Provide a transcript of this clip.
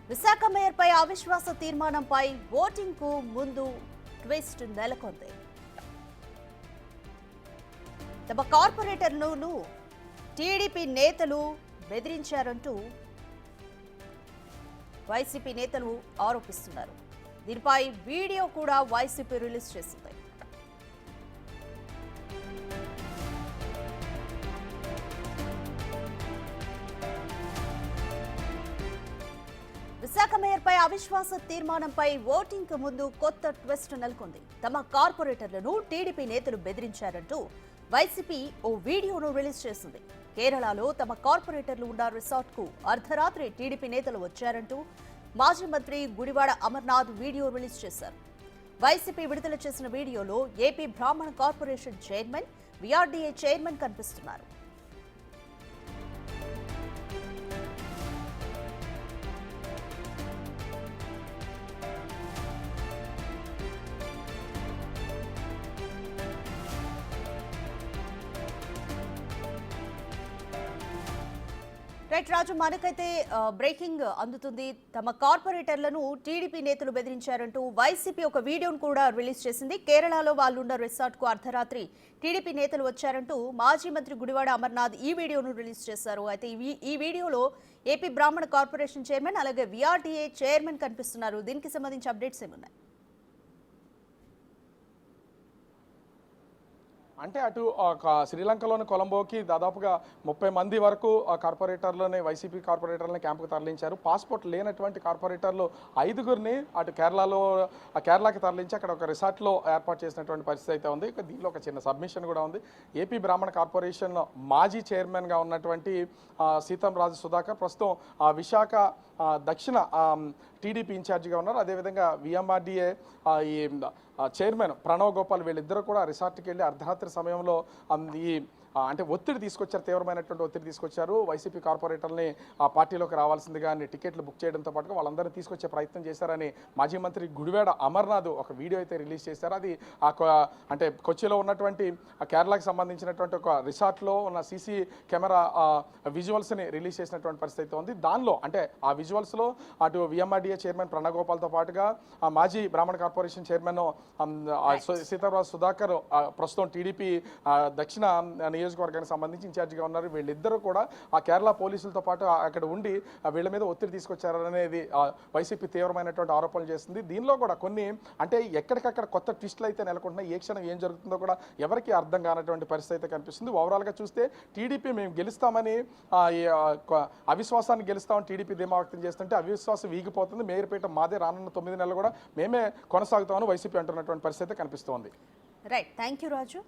విశాఖ మేయర్పై అవిశ్వాస తీర్మానంపై ఓటింగ్కు ముందు ట్విస్ట్ నెలకొంది. తమ కార్పొరేటర్లను టీడీపీ నేతలు బెదిరించారంటూ వైసీపీ నేతలు ఆరోపిస్తున్నారు. దీనిపై వీడియో కూడా వైసీపీ రిలీజ్ చేసింది. విశాఖ మేయర్పై అవిశ్వాస తీర్మానంపై ఓటింగ్ ముందు కొత్త ట్విస్ట్ నెలకొంది. తమ కార్పొరేటర్లను టీడీపీ నేతలు బెదిరించారంటూ వైసీపీ ఓ వీడియోను రిలీజ్ చేసింది. కేరళలో తమ కార్పొరేటర్లు ఉన్న రిసార్ట్ కు అర్ధరాత్రి టీడీపీ నేతలు వచ్చారంటూ మాజీ మంత్రి గుడివాడ అమర్నాథ్ వీడియో రిలీజ్ చేశారు. వైసీపీ విడుదల చేసిన వీడియోలో ఏపీ బ్రాహ్మణ కార్పొరేషన్ చైర్మన్, విఆర్డీఏ చైర్మన్ కనిపిస్తున్నారు. రైట్ రాజు, మనకైతే బ్రేకింగ్ అందుతుంది. తమ కార్పొరేటర్లను టీడీపీ నేతలు బెదిరించారంటూ వైసీపీ ఒక వీడియోను కూడా రిలీజ్ చేసింది. కేరళలో వాళ్ళున్న రిసార్ట్ కు అర్ధరాత్రి టీడీపీ నేతలు వచ్చారంటూ మాజీ మంత్రి గుడివాడ అమర్నాథ్ ఈ వీడియోను రిలీజ్ చేశారు. అయితే ఈ వీడియోలో ఏపీ బ్రాహ్మణ కార్పొరేషన్ చైర్మన్ అలాగే విఆర్డీఏ చైర్మన్ కనిపిస్తున్నారు. దీనికి సంబంధించి అప్డేట్స్ ఏమున్నాయి? అంటే అటు శ్రీలంకలోని కొలంబోకి దాదాపుగా 30 మంది వరకు కార్పొరేటర్లని వైసీపీ కార్పొరేటర్లని క్యాంపుకు తరలించారు. పాస్పోర్ట్ లేనటువంటి కార్పొరేటర్లు 5గురిని అటు కేరళకి తరలించి అక్కడ ఒక రిసార్ట్లో ఏర్పాటు చేసినటువంటి పరిస్థితి అయితే ఉంది. దీనిలో ఒక చిన్న సబ్మిషన్ కూడా ఉంది. ఏపీ బ్రాహ్మణ కార్పొరేషన్ మాజీ చైర్మన్గా ఉన్నటువంటి సీతం రాజు సుధాకర్ ప్రస్తుతం విశాఖ దక్షిణ టీడీపీ ఇన్ఛార్జిగా ఉన్నారు. అదేవిధంగా విఎంఆర్డీఏ ఈ చైర్మన్ ప్రణవ్ గోపాల్ వీళ్ళిద్దరూ కూడా రిసార్ట్కి వెళ్ళి అర్ధరాత్రి సమయంలో ఈ అంటే ఒత్తిడి తీసుకొచ్చారు, తీవ్రమైనటువంటి ఒత్తిడి తీసుకొచ్చారు. వైసీపీ కార్పొరేటర్ని ఆ పార్టీలోకి రావాల్సిందిగా టికెట్లు బుక్ చేయడంతో పాటుగా వాళ్ళందరూ తీసుకొచ్చే ప్రయత్నం చేశారని మాజీ మంత్రి గుడివాడ అమర్నాథ్ ఒక వీడియో అయితే రిలీజ్ చేశారు. అది అంటే కొచ్చిలో ఉన్నటువంటి కేరళకి సంబంధించినటువంటి ఒక రిసార్ట్లో ఉన్న సీసీ కెమెరా విజువల్స్ని రిలీజ్ చేసినటువంటి పరిస్థితి అయితే ఉంది. దానిలో అంటే ఆ విజువల్స్లో అటు విఎంఆర్డీఏ చైర్మన్ ప్రణవ్ గోపాల్తో పాటుగా మాజీ బ్రాహ్మణ కార్పొరేషన్ చైర్మన్ సీతారాం సుధాకర్ ప్రస్తుతం టీడీపీ దక్షిణ నియోజకవర్గానికి సంబంధించి ఇన్ఛార్జిగా ఉన్నారు. వీళ్ళిద్దరూ కూడా ఆ కేరళ పోలీసులతో పాటు అక్కడ ఉండి వీళ్ళ మీద ఒత్తిడి తీసుకొచ్చారనేది వైసీపీ తీవ్రమైనటువంటి ఆరోపణలు చేస్తుంది. దీనిలో కూడా కొన్ని అంటే ఎక్కడికక్కడ కొత్త ట్విస్టులు అయితే నెలకొంటున్నాయి. ఏ క్షణం ఏం జరుగుతుందో కూడా ఎవరికి అర్థం కానటువంటి పరిస్థితి అయితే కనిపిస్తుంది. ఓవరాల్గా చూస్తే టీడీపీ మేము గెలుస్తామని అవిశ్వాసాన్ని గెలుస్తామని టీడీపీ ధీమా వ్యక్తం చేస్తుంటే అవిశ్వాసం వీగిపోతుంది. మేయర్పేట మాదే, రానున్న 9 నెలలు కూడా మేమే కొనసాగుతామని వైసీపీ అంటున్నటువంటి పరిస్థితి కనిపిస్తోంది. Right, thank you Raju.